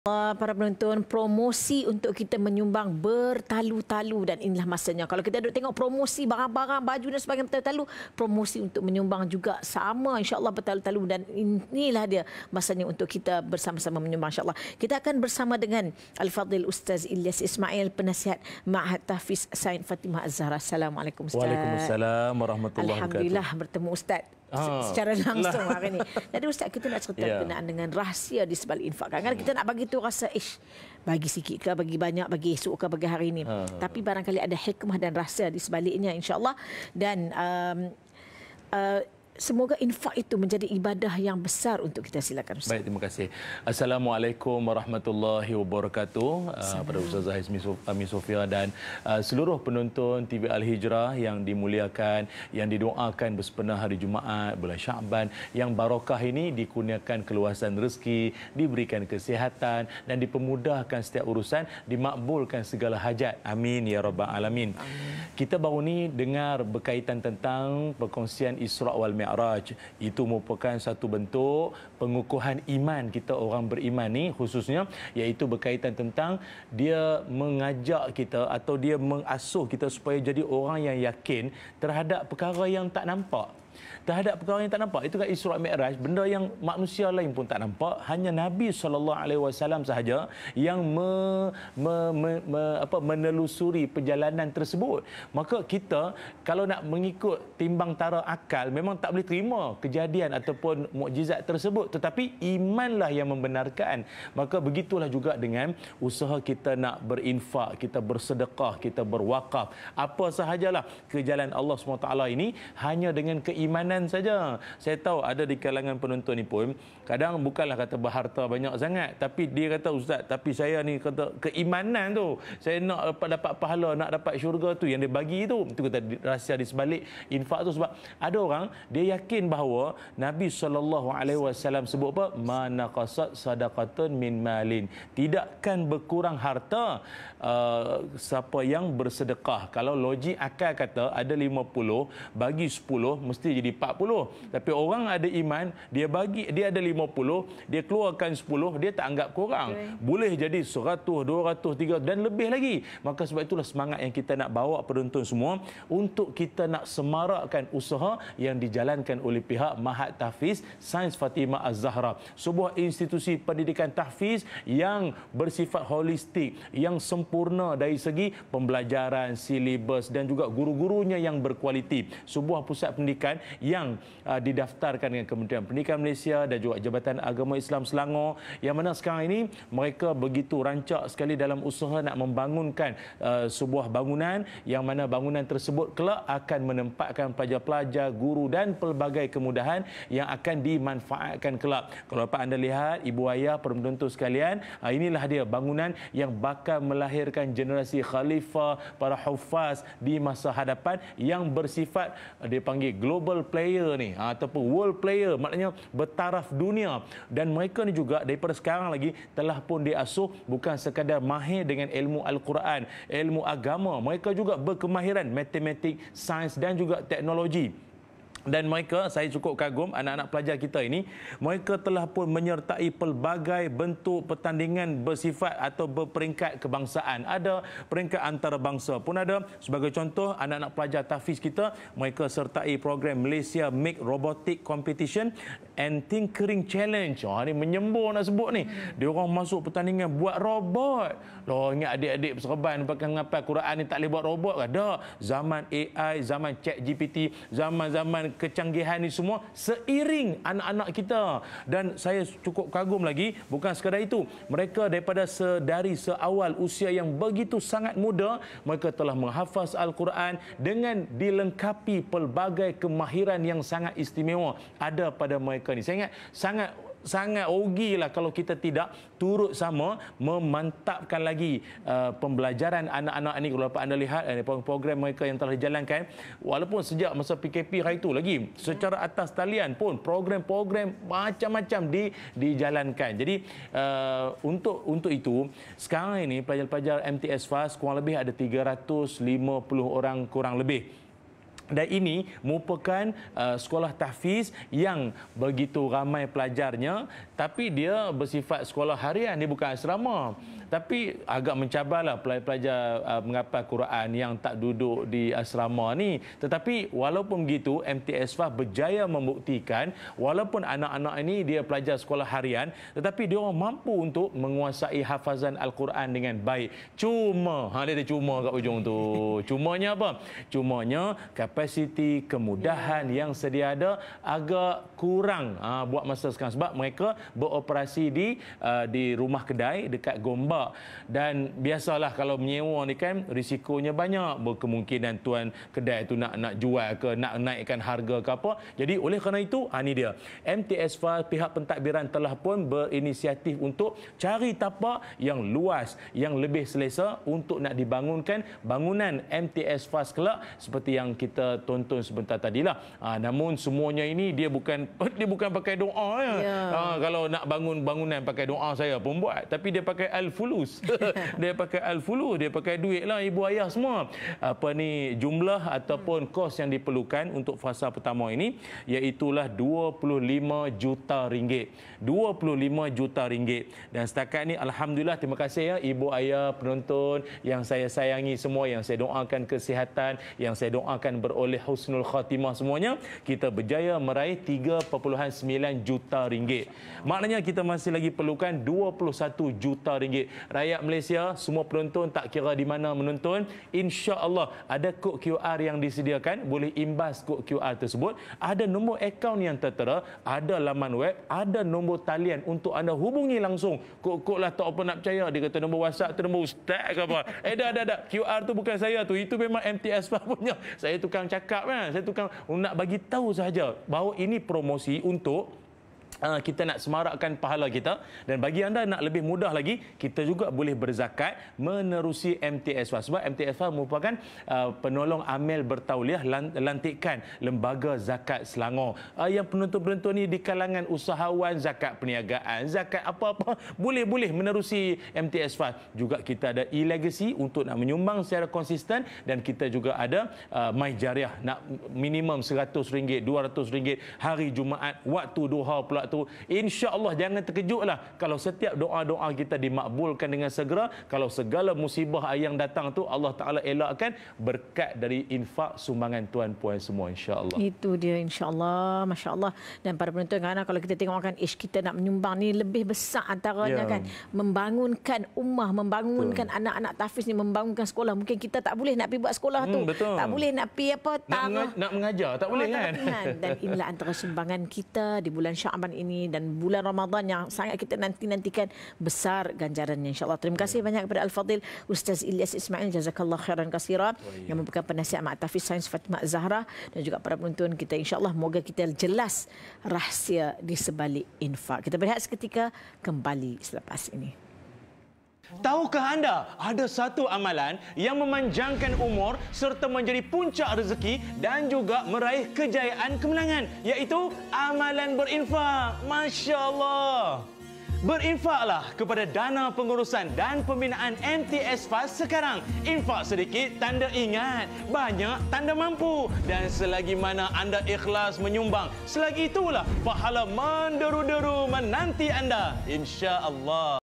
Para penonton, promosi untuk kita menyumbang bertalu-talu dan inilah masanya. Kalau kita duduk tengok promosi barang-barang, baju dan sebagainya bertalu-talu, promosi untuk menyumbang juga sama insya-Allah bertalu-talu dan inilah dia masanya untuk kita bersama-sama menyumbang insya-Allah. Kita akan bersama dengan Al-Fadhil Ustaz Ilyas Ismail, penasihat Ma'had Tahfiz Saint Fatimah Az-Zahra. Assalamualaikum Ustaz. Waalaikumsalam warahmatullahi wabarakatuh. Alhamdulillah bertemu Ustaz secara langsung hari ini. Jadi Ustaz, kita nak cerita berkenaan dengan rahsia di sebalik infak. Kadang-kadang kita nak bagi tu rasa bagi sikit ke, bagi banyak, bagi esok ke, bagi hari ini. Tapi barangkali ada hikmah dan rahsia di sebaliknya insya-Allah. Dan semoga infak itu menjadi ibadah yang besar untuk kita. Silakan Ustaz. Baik, terima kasih. Assalamualaikum warahmatullahi wabarakatuh. Pada Ustazah Ami Sofia dan seluruh penonton TV Al-Hijrah yang dimuliakan, yang didoakan bersepena hari Jumaat, bulan Syaban, yang barakah ini dikurniakan keluasan rezeki, diberikan kesihatan dan dipermudahkan setiap urusan, dimakbulkan segala hajat. Amin ya rabbal alamin. Kita baru ni dengar berkaitan tentang perkongsian Isra wal Mi'raj. Itu merupakan satu bentuk pengukuhan iman kita orang beriman ni, khususnya iaitu berkaitan tentang dia mengajak kita atau dia mengasuh kita supaya jadi orang yang yakin terhadap perkara yang tak nampak. Terhadap perkara yang tak nampak. Itu kan Isra Mi'raj, benda yang manusia lain pun tak nampak, hanya Nabi SAW sahaja yang menelusuri perjalanan tersebut. Maka kita kalau nak mengikut timbang tara akal memang tak boleh terima kejadian ataupun mukjizat tersebut, tetapi imanlah yang membenarkan. Maka begitulah juga dengan usaha kita nak berinfak, kita bersedekah, kita berwakaf, apa sahajalah ke jalan Allah SWT ini, hanya dengan keimanan saja. Saya tahu ada di kalangan penonton ni pun kadang bukanlah kata berharta banyak sangat, tapi dia kata, Ustaz, tapi saya ni kata keimanan tu, saya nak dapat pahala, nak dapat syurga tu yang dia bagi tu. Itu kata rahsia di sebalik infak tu. Sebab ada orang dia yakin bahawa Nabi SAW sebut apa, manaqasat sadaqatun min malin, tidakkan berkurang harta siapa yang bersedekah. Kalau logik akal kata ada 50 bagi 10 mesti jadi 40. Tapi orang ada iman, dia ada 50, dia keluarkan 10, dia tak anggap kurang. Boleh jadi 100, 200, 300 dan lebih lagi. Maka sebab itulah semangat yang kita nak bawa penonton semua untuk kita nak semarakkan usaha yang dijalankan oleh pihak Ma'had Tahfiz Saint Fatimah Az-Zahra. Sebuah institusi pendidikan tahfiz yang bersifat holistik, yang sempurna dari segi pembelajaran, silibus dan juga guru-gurunya yang berkualiti. Sebuah pusat pendidikan yang didaftarkan dengan Kementerian Pendidikan Malaysia dan juga Jabatan Agama Islam Selangor, yang mana sekarang ini mereka begitu rancak sekali dalam usaha nak membangunkan sebuah bangunan yang mana bangunan tersebut kelak akan menempatkan pelajar-pelajar, guru dan pelbagai kemudahan yang akan dimanfaatkan kelak. Kalau dapat anda lihat, ibu ayah, penonton sekalian, inilah dia bangunan yang bakal melahirkan generasi khalifah, para hufaz di masa hadapan yang bersifat dipanggil global player ni, ataupun world player, maknanya bertaraf dunia. Dan mereka ni juga daripada sekarang lagi telah pun diasuh bukan sekadar mahir dengan ilmu Al-Quran, ilmu agama, mereka juga berkemahiran matematik, sains dan juga teknologi. Dan mereka, saya cukup kagum anak-anak pelajar kita ini, mereka telah pun menyertai pelbagai bentuk pertandingan bersifat atau berperingkat kebangsaan. Ada peringkat antarabangsa pun ada. Sebagai contoh, anak-anak pelajar tahfiz kita, mereka sertai program Malaysia Make Robotic Competition and Tinkering Challenge. Ini menyembur nak sebut ni. Dia orang masuk pertandingan buat robot. Loh, ingat adik-adik berserban pakai ngapal Quran ni tak boleh buat robot ke? Ada. Zaman AI, zaman ChatGPT, zaman-zaman kecanggihan ni semua seiring anak-anak kita. Dan saya cukup kagum lagi, bukan sekadar itu, mereka dari seawal usia yang begitu sangat muda, mereka telah menghafaz Al-Quran dengan dilengkapi pelbagai kemahiran yang sangat istimewa ada pada mereka ni. Saya ingat sangat rugilah kalau kita tidak turut sama memantapkan lagi pembelajaran anak-anak ini. Kalau dapat anda lihat program mereka yang telah dijalankan, walaupun sejak masa PKP hari itu lagi, secara atas talian pun program-program macam-macam dijalankan. Jadi untuk itu sekarang ini pelajar-pelajar MTS FAS kurang lebih ada 350 orang kurang lebih. Dan ini merupakan sekolah tahfiz yang begitu ramai pelajarnya, tapi dia bersifat sekolah harian, dia bukan asrama. Tapi agak mencabarlah pelajar-pelajar menghafal Quran yang tak duduk di asrama ni. Tetapi walaupun begitu, MTS FAS berjaya membuktikan walaupun anak-anak ini dia pelajar sekolah harian, tetapi dia orang mampu untuk menguasai hafazan Al-Quran dengan baik. Cuma, dia ada cuma kat ujung tu. Cumanya apa? Cumanya kapasiti, kemudahan yang sedia ada agak kurang buat masa sekarang. Sebab mereka beroperasi di rumah kedai dekat Gombak. Dan biasalah kalau menyewa ni kan risikonya banyak. Berkemungkinan tuan kedai tu nak jual ke, nak naikkan harga ke apa. Jadi oleh kerana itu, ini dia. MTS FAS, pihak pentadbiran telah pun berinisiatif untuk cari tapak yang luas, yang lebih selesa untuk nak dibangunkan bangunan MTS FAS kelak seperti yang kita tonton sebentar tadilah. Namun semuanya ini dia bukan pakai doa ya. Kalau nak bangun bangunan pakai doa saya pun buat, tapi dia pakai al-fulus. Dia pakai al-fulus, dia pakai duit lah ibu ayah semua. Jumlah ataupun kos yang diperlukan untuk fasa pertama ini iaitulah 25 juta ringgit. 25 juta ringgit. Dan setakat ni alhamdulillah, terima kasih ya ibu ayah, penonton yang saya sayangi semua, yang saya doakan kesihatan, yang saya doakan beroleh husnul khatimah semuanya. Kita berjaya meraih 3.9 juta ringgit. Maknanya kita masih lagi perlukan 21 juta ringgit. Rakyat Malaysia, semua penonton tak kira di mana menonton, insya-Allah ada kod QR yang disediakan, boleh imbas kod QR tersebut. Ada nombor akaun yang tertera, ada laman web, ada nombor talian untuk anda hubungi langsung. Kod-kod lah tak apa nak percaya, dia kata nombor WhatsApp tu nombor ustaz ke apa. Dah. QR tu bukan saya tu, itu memang MTS FAS punya. Saya tukang cakap kan, saya tukang nak bagi tahu sahaja bahawa ini promosi untuk kita nak semarakkan pahala kita. Dan bagi anda nak lebih mudah lagi, kita juga boleh berzakat menerusi MTS FAS. Sebab MTS FAS merupakan penolong amil bertauliah lantikan Lembaga Zakat Selangor. Yang penonton-penonton ni di kalangan usahawan, zakat perniagaan, zakat apa-apa, boleh menerusi MTS FAS. Juga kita ada e-legacy untuk nak menyumbang secara konsisten, dan kita juga ada My Jariah, nak minimum RM100, RM200 hari Jumaat, waktu duha pula tu. InsyaAllah jangan terkejutlah kalau setiap doa-doa kita dimakbulkan dengan segera. Kalau segala musibah yang datang tu Allah Ta'ala elakkan berkat dari infak sumbangan tuan-puan semua, insyaAllah. Itu dia, insyaAllah. Masya Allah. Dan para penonton, kerana kalau kita tengokkan kita nak menyumbang ni lebih besar antaranya kan, membangunkan ummah, membangunkan anak-anak tahfiz ni, membangunkan sekolah. Mungkin kita tak boleh nak pergi buat sekolah tu, tak boleh nak pergi nak mengajar, tak boleh kan. Dan inilah antara sumbangan kita di bulan Syaban ini dan bulan Ramadan yang sangat kita nantikan, besar ganjarannya, insya-Allah. Terima kasih banyak kepada Al-Fadhil Ustaz Ilyas Ismail, jazakallah khairan katsira, yang merupakan penasihat Mak Tahfiz Sains Fatimah Zahra, dan juga para penonton kita, insya-Allah moga kita jelas rahsia di sebalik infak. Kita berehat seketika, kembali selepas ini. Tahukah anda ada satu amalan yang memanjangkan umur serta menjadi puncak rezeki dan juga meraih kejayaan kemenangan, iaitu amalan berinfak. Masya Allah. Berinfaklah kepada dana pengurusan dan pembinaan MTS FAS sekarang. Infak sedikit tanda ingat, banyak tanda mampu. Dan selagi mana anda ikhlas menyumbang, selagi itulah pahala menderu-deru menanti anda, insya-Allah.